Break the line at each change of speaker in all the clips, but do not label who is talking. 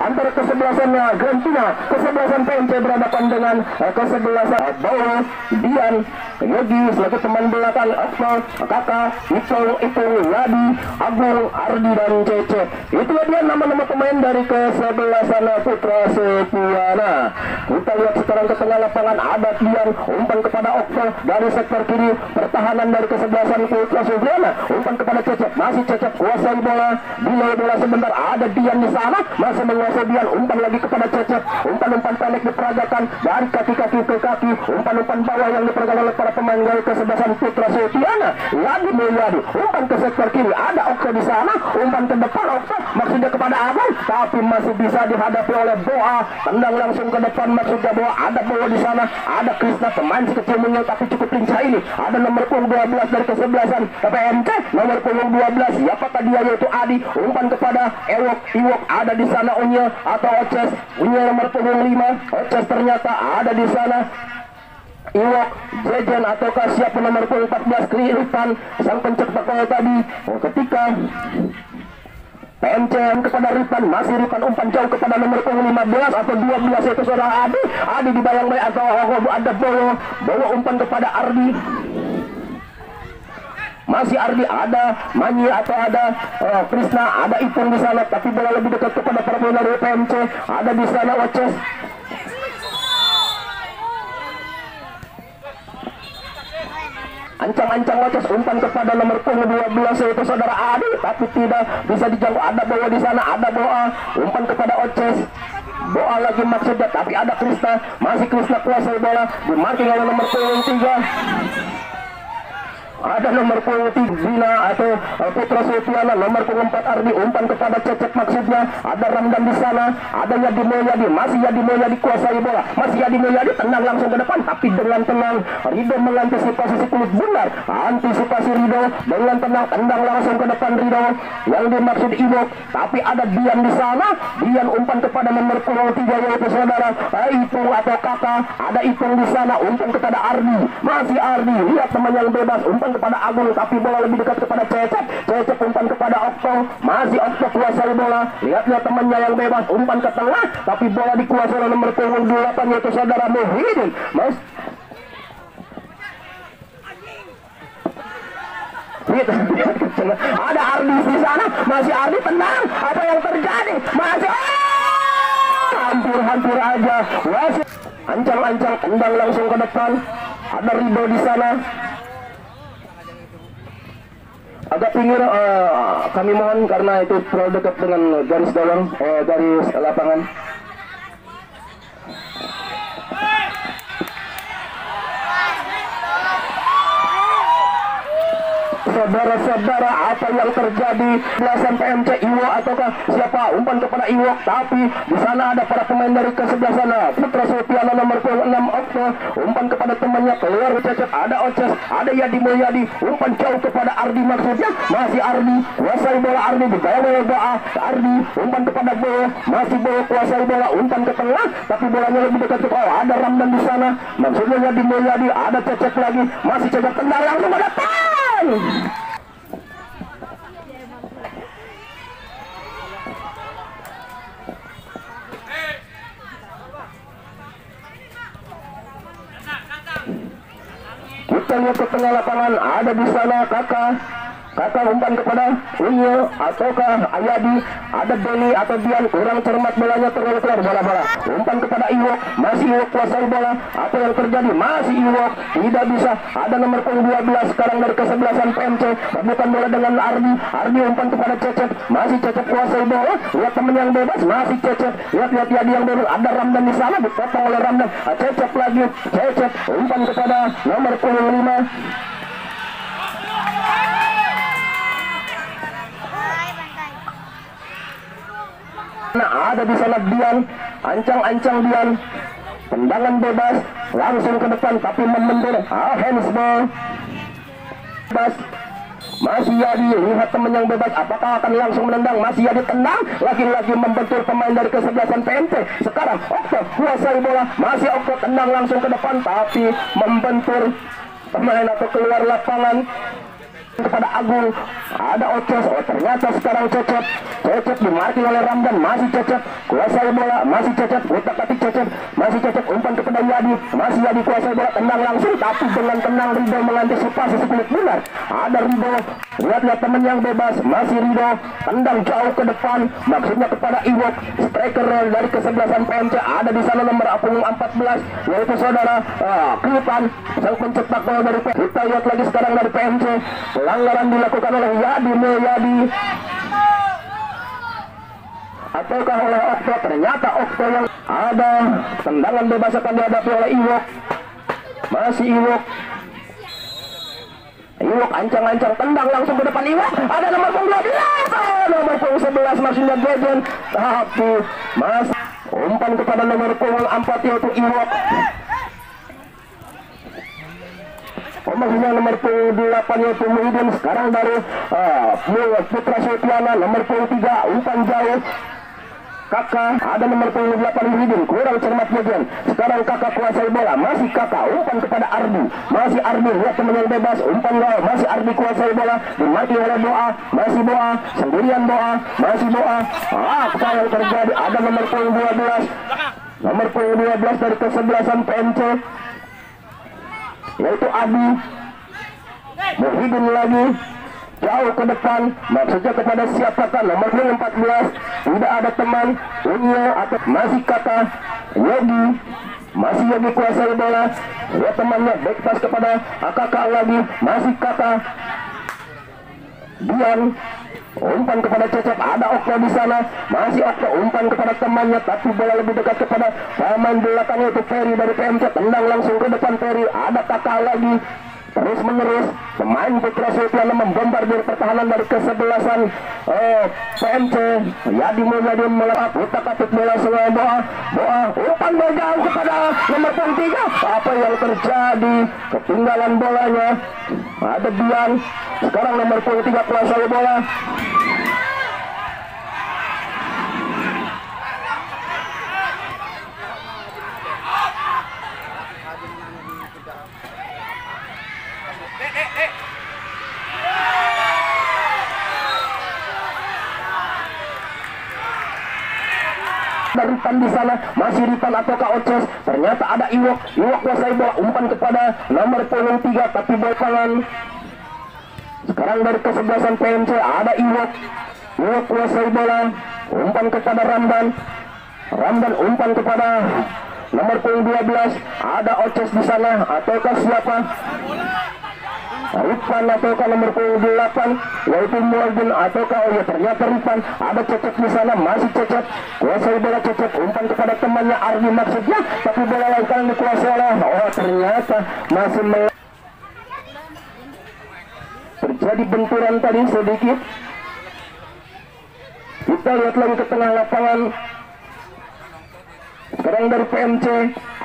antara kesebelasan Argentina, kesebelasan PMC berhadapan dengan kesebelasan Bowo, Dian, Yogi selaku teman belakang Okto, Kakak, Ipung, Yadi, Agung, Ardi dan Cece. Itulah dia nama-nama pemain dari kesebelasan Putra Setiana. Kita lihat sekarang ke tengah lapangan ada Dian, umpan kepada Okto dari sektor kiri, pertahanan dari kesebelasan Putra Setiana, umpan kepada Cece, masih Cece kuasai bola, delay bola sebentar, ada Dian di sana, masih menguasai Dian, umpan lagi kepada Cece, umpan-umpan pendek diperagakan dari kaki-kaki ke kaki, umpan-umpan bawah yang diperagakan oleh para pemain dari kesebelasan Putra Setiana. Lagi Mulyadi, umpan ke sektor kiri, ada Okto di sana, umpan ke depan Okto, maksudnya kepada Agung, tapi masih bisa dihadapi oleh Boa, tendang langsung ke depan, maksudnya Boa, ada Boa di sana, ada Krisna, pemain sekecil mungil tapi cukup lincah ini, ada nomor punggung 12 dari kesebelasan PMC, nomor punggung 12, siapakah dia, yaitu Adi, umpan kepada Iwok, ada di sana Unye atau Oces, Unye nomor punggung 5, Oces ternyata ada di sana. Iwok, Jejen ataukah siapa nomor punggung 14 Kripan, sang pencetak gol tadi. Ketika PMC kepada Ripan, masih Ripan umpan jauh kepada nomor punggung 15 atau 12 yaitu saudara Adi dibayang-bayang atau ada Bowo umpan kepada Ardi. Masih Ardi, ada Manyi atau ada Krisna, ada Ipung di sana, tapi bola lebih dekat kepada para pemain dari PMC. Ada di sana Oces. Ancang-ancang Oces umpan kepada nomor punggung 12 yaitu saudara Adi, tapi tidak bisa dijangkau. Ada Boa di sana, ada Boa umpan kepada Oces. Boa lagi maksudnya, tapi ada Krisna, masih Krisna kuasai bola, dimarking oleh nomor punggung 3. Ada nomor punggung 3 Zina atau Putra Setiana, nomor punggung 4 Ardi, umpan kepada Cecep maksudnya, ada Ramdan di sana, ada Yadi Mulyadi, masih Yadi Mulyadi kuasai bola, masih Yadi Mulyadi tendang langsung ke depan, tapi dengan tenang Rido mengantisipasi si kulit bundar, antisipasi Rido dengan tenang, tendang langsung ke depan Rido yang dimaksud Iwok, tapi ada Dian di sana, Dian umpan kepada nomor punggung 3 yaitu saudara Ipung atau Kakak, ada Ipung di sana, umpan kepada Ardi, masih Ardi, lihat teman yang bebas, umpan kepada Agung, tapi bola lebih dekat kepada Cecep umpan kepada Okto, masih Okto kuasai bola, lihat temannya yang bebas, umpan ke tengah, tapi bola dikuasai oleh nomor punggung 8 yaitu saudara Muhyiddin. Ada Ardi di sana, masih Ardi tendang, apa yang terjadi, masih hampir aja, masih ancang-ancang tendang langsung ke depan, ada Rido di sana. Agak pinggir kami mohon karena itu terlalu dekat dengan garis gawang, garis lapangan. Saudara-saudara, apa yang terjadi? Belasan PMC Iwo ataukah siapa? Umpan kepada Iwo, tapi di sana ada para pemain dari kesebelasan Putra Setiana nomor 6 Okto, umpan kepada temannya keluar Cecep, ada Oces, ada Yadi Mulyadi, umpan jauh kepada Ardi maksudnya, masih Ardi kuasai bola, Ardi dibayang oleh Boa, Ardi umpan kepada Bowo, masih Bowo kuasai bola, umpan ke tengah, tapi bolanya lebih dekat ke ada Ramdan di sana, maksudnya Yadi Mulyadi, ada Cecep lagi, masih Cecep tendang langsung ke depan. Kita lihat ke tengah lapangan, ada di sana Kakak umpan kepada Unye ataukah Ayadi, ada Deni atau Dian, kurang cermat bolanya, terlalu keluar bola-bola, umpan kepada Iwok, masih Iwok kuasai bola, apa yang terjadi, masih Iwok tidak bisa, ada nomor punggung 12 sekarang dari kesebelasan PMC, rebutan bola dengan Ardi umpan kepada Cecep, masih Cecep kuasai bola, lihat teman yang bebas, masih Cecep, lihat Yadi yang bebas, ada Ramdan di sana, dipotong oleh Ramdan, Cecep lagi, Cecep umpan kepada nomor punggung 5. Nah, ada di sana Dian, ancang-ancang Dian, tendangan bebas langsung ke depan tapi membentur handsball. Masih Yadi, lihat teman yang bebas, apakah akan langsung menendang, masih Yadi tendang, lagi-lagi membentur pemain dari kesebelasan PMC. Sekarang Okto kuasai bola, masih Okto tendang langsung ke depan tapi membentur pemain atau keluar lapangan. kepada Agung, ada Oces, oh ternyata sekarang Cecep dimarking oleh Ramdan, masih Cecep kuasai bola, masih Cecep utak-atik Cecep, masih Cecep umpan kepada Yadi, masih Yadi kuasai bola, tendang langsung tapi dengan tenang Rido mengantisipasi sekulit benar, ada Rido, lihat teman yang bebas, masih Rido tendang jauh ke depan, maksudnya kepada Iwok, striker dari kesebelasan PMC, ada di sana nomor punggung 14 yaitu saudara Kripan, sang pencetak bola dari PMC. Kita lihat lagi sekarang dari PMC, pelanggaran dilakukan oleh Yadi Mulyadi ataukah oleh Okto, ternyata Okto yang ada tendangan bebas akan dihadapi oleh Iwok, masih Iwok ancang-ancang tendang langsung ke depan Iwok, ada nomor punggung 12, nomor punggung 11 maksudnya Gejen, tapi masih umpan kepada nomor punggung 4 yaitu Iwok. Maksudnya nomor punggung 8 yaitu Muhyiddin, sekarang dari Putra Sultiana nomor punggung 3 umpan jauh Kakak, ada nomor punggung 8 Muhyiddin, kurang cermat Gejen, sekarang Kakak kuasai bola, masih Kakak umpan kepada Ardi, masih Ardi, lihat teman yang bebas, umpan gol, masih Ardi kuasai bola, dimarking oleh Boa, masih Boa, sendirian Boa, masih Boa, apa yang terjadi, ada nomor punggung 12 dari kesebelasan PMC yaitu Adi, Muhyiddin lagi jauh ke depan, maksudnya kepada siapakah nomor 14, tidak ada teman Unyo atau masih Kata Yogi, masih Yogi kuasai bola, ya temannya back pass kepada Kakak lagi, masih Kata Dian, umpan kepada Cecep, ada Okto di sana, masih Okto umpan kepada temannya, tapi bola lebih dekat kepada pemain belakangnya itu Ferry dari PMC, tendang langsung ke depan Ferry, ada Kakak lagi, terus menerus pemain Putra Sultiana membombardir pertahanan dari kesebelasan PMC. Yadi Mulyadi melepas utak-atik bola semua Boa umpan bola jauh kepada nomor 3, apa yang terjadi, ketinggalan bolanya, ada Dian, sekarang nomor 3 kuasai bola. Ripan di sana, masih Ripan ataukah Oces, ternyata ada Iwok kuasai bola, umpan kepada nomor punggung 3 tapi bola tangan. Sekarang dari kesebelasan PMC ada Iwok kuasai bola, umpan kepada Ramdan umpan kepada nomor punggung 12, ada Oces di sana ataukah siapa, Ripan ataukah nomor punggung 8 yaitu Muhyiddin ataukah ternyata Ripan, ada Cecep di sana, masih Cecep kuasai bola, Cecep umpan kepada temannya Ardi maksudnya, tapi bola lain kali dikuasai oleh ternyata masih terjadi benturan tadi sedikit. Kita lihat lagi ke tengah lapangan, sekarang dari PMC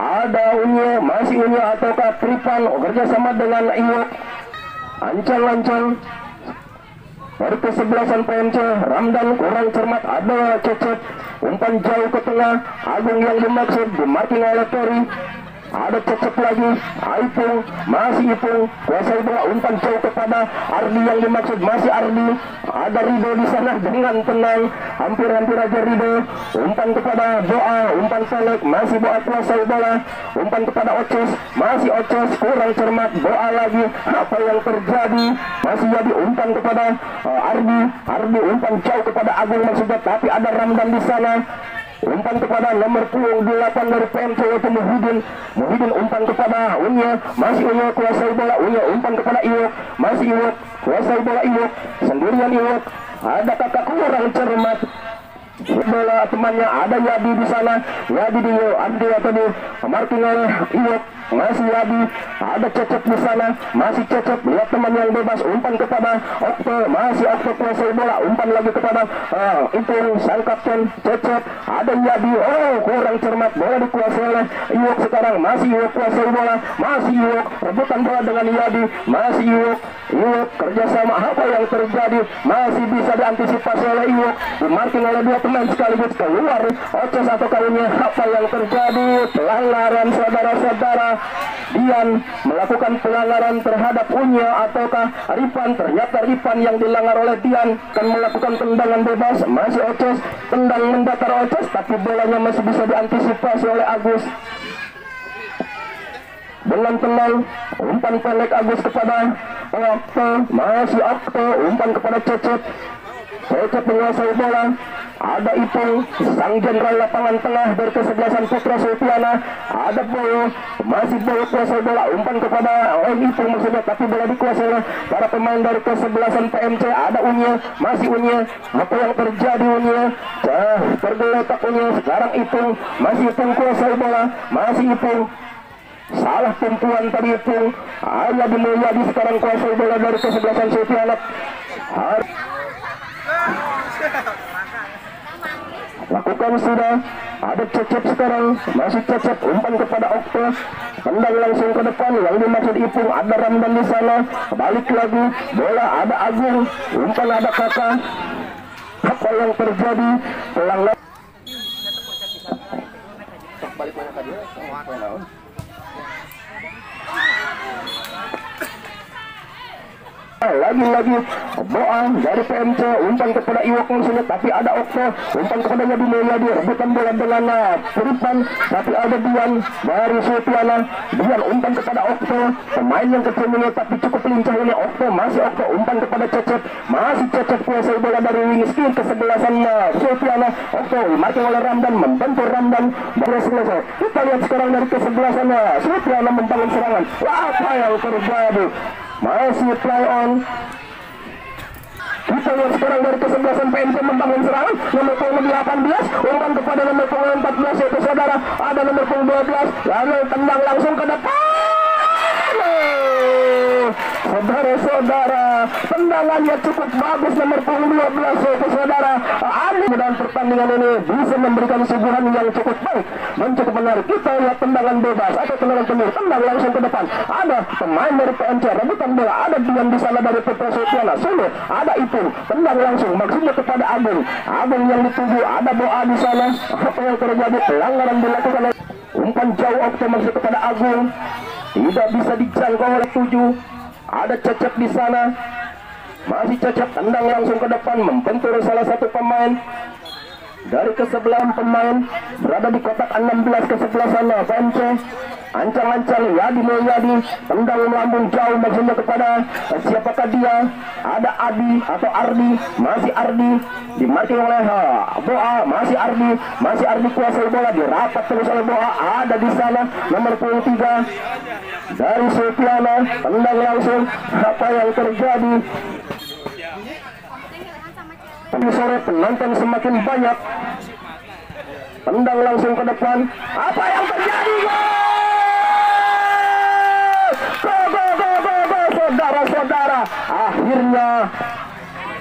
ada Unyo, masih Unyo ataukah Tripan kerjasama dengan Iwok, ancang-ancang dari kesebelasan PMC, Ramdan kurang cermat, ada Cecep umpan jauh ke tengah, Agung yang dimaksud dimarking oleh Ferry, ada Cecep lagi, Ipung, masih Ipung kuasai bola, umpan jauh kepada Ardi yang dimaksud, masih Ardi, ada Rido di sana dengan tenang, hampir-hampir aja Rido, umpan kepada Boa, umpan selek, masih Boa kuasai bola, umpan kepada Oces, masih Oces kurang cermat, Boa lagi, apa yang terjadi, masih jadi umpan kepada Ardi umpan jauh kepada Agung maksudnya, tapi ada Ramdan di sana, umpan kepada nomor punggung 8 dari PMC yaitu Muhyiddin umpan kepada Unyo, masih Unyo kuasai bola, Unyo umpan kepada Iwok, masih Iwok kuasai bola, Iwok sendirian, Iwok ada Kakak kurang cermat, bola temannya ada Yadi di sana, Yadi di Andi atau di marking oleh Iwok, masih Yadi, ada Cecep di sana, masih Cecep, lihat teman yang bebas, umpan kepada Okto, masih Okto kuasai bola, umpan lagi kepada Ipung, sang kapten Cecep, ada Yadi, kurang cermat, bola dikuasai oleh Iwok sekarang, masih Iwok kuasai bola, masih Iwok rebutan bola dengan Yadi, masih Iwok kerjasama, apa yang terjadi, masih bisa diantisipasi oleh Iwok, dimarking oleh dua teman sekaligus keluar Oces atau kalinya, apa yang terjadi, pelanggaran saudara-saudara Dian melakukan pelanggaran terhadap Unya ataukah Rifan. Ternyata Rifan yang dilanggar oleh Dian kan melakukan tendangan bebas. Masih Oces, tendang mendatar Oces, tapi bolanya masih bisa diantisipasi oleh Agus. Dengan tenang, umpan pendek Agus kepada Okto, masih Okto, umpan kepada Cecep. Cecep menguasai bola. Ada Ipung, sang jenderal lapangan tengah dari kesebelasan Putra Sulfiana. Ada Boyo, masih Boyo kuasai bola, umpan kepada Ipung maksudnya, tapi bola dikuasai oleh para pemain dari kesebelasan PMC. Ada Unya, masih Unya. Apa yang terjadi Unya? Tergeletak Unya. Sekarang Ipung, masih Ipung kuasai bola, masih Ipung. Salah tumpuan tadi Ipung. Ayah Mulyadi sekarang kuasai bola dari kesebelasan Sulfiana. Lakukan sudah. Ada Cecep sekarang, masih Cecep, umpan kepada Okto, tendang langsung ke depan. Yang dimaksud Ipung, ada Ramdan di sana. Balik lagi, bola ada Agung, umpan ada Kakak. Apa yang terjadi? Pelanggaran. Lagi-lagi Boa dari PMC, umpan kepada Iwak maksudnya, tapi ada Okto, umpan kepada Yadi Mulyadi, rebutan bola dengan Rifan, tapi ada Dian dari Sulfiana. Dian umpan kepada Okto, pemain yang kecil ini tapi cukup lincah ini Okto, masih Okto, umpan kepada Cecep, masih Cecep kuasai bola dari wing skill kesebelasan Sulfiana. Okto dimarking oleh Ramdan, membantu Ramdan dari selesai. Kita lihat sekarang dari kesebelasan Sulfiana membangun serangan. Apa yang terjadi? Masih play on. Kita lihat sekarang dari kesebelasan PMC membangun serangan. Nomor punggung 18, umpan kepada nomor punggung 14 yaitu saudara. Ada nomor punggung 12, lalu tendang langsung ke depan. Saudara-saudara, tendangannya cukup bagus nomor punggung 12 yaitu saudara Ali. Dan pertandingan ini bisa memberikan suguhan yang cukup baik dan cukup menarik. Kita lihat tendangan bebas atau tendangan penuh, tendang langsung ke depan. Ada pemain dari PMC rebutan bola, ada Dian di sana dari Putra Sulfiana. Solo, ada Ipung, tendang langsung maksudnya kepada Agung. Agung yang dituju, ada Boa di sana. Apa yang terjadi? Pelanggaran dilakukan oleh umpan jauh Okto maksud kepada Agung. Tidak bisa dijangkau oleh 7. Ada Cecep di sana. Masih Cecep, tendang langsung ke depan, membentur salah satu pemain dari kesebelahan pemain berada di kotak 16 kesebelasan PMC. Ancang-ancang Yadi Mulyadi, tendang melambung jauh maksudnya kepada siapakah dia? Ada Adi atau Ardi, masih Ardi dimarking oleh Boa, masih Ardi kuasai bola, dirapat terus oleh Boa. Ada di sana nomor punggung 3 dari Sulfiana, tendang langsung. Apa yang terjadi? Tadi sore penonton semakin banyak, tendang langsung ke depan. Apa yang terjadi? Saudara-saudara, akhirnya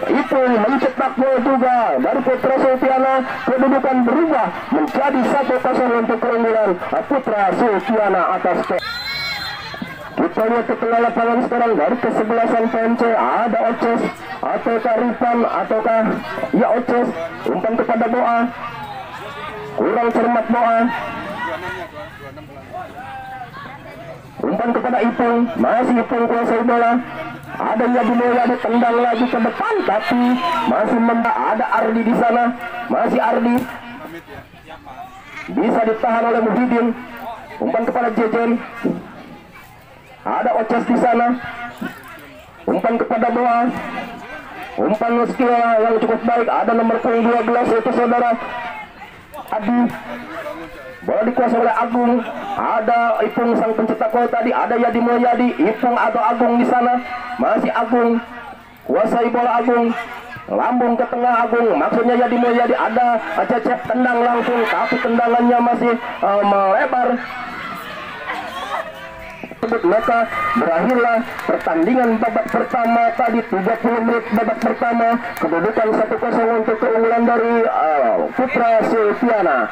itu mencetak gol juga dari Putra Sulfiana. Kedudukan berubah menjadi 1-0 untuk keunggulan Putra Sulfiana atas Kita lihat ke tengah lapangan sekarang dari kesebelasan PMC. Ada Oces ataukah Rifan ataukah ya Oces, umpan kepada Boa, kurang cermat Boa. Umpan kepada Ipung, masih Ipung kuasai bola. Ada Yadi Mulyadi, tendang lagi ke depan, tapi masih ada Ardi di sana. Masih Ardi bisa ditahan oleh Muhyiddin. Umpan kepada Jejen. Ada Oces di sana. Umpan kepada Boa. Umpan skill yang cukup baik. Ada nomor punggung 12 yaitu saudara Adi. Bola dikuasai oleh Agung. Ada Ipung sang pencetak gol tadi. Ada Yadi Mulyadi, Ipung atau Agung di sana. Masih Agung kuasai bola. Agung lambung ke tengah. Agung maksudnya Yadi Mulyadi. Ada Cecep, tendang langsung tapi tendangannya masih melebar. Maka berakhirlah pertandingan babak pertama tadi. 30 menit babak pertama, kedudukan 1-0 untuk keunggulan dari Putra Sulfiana.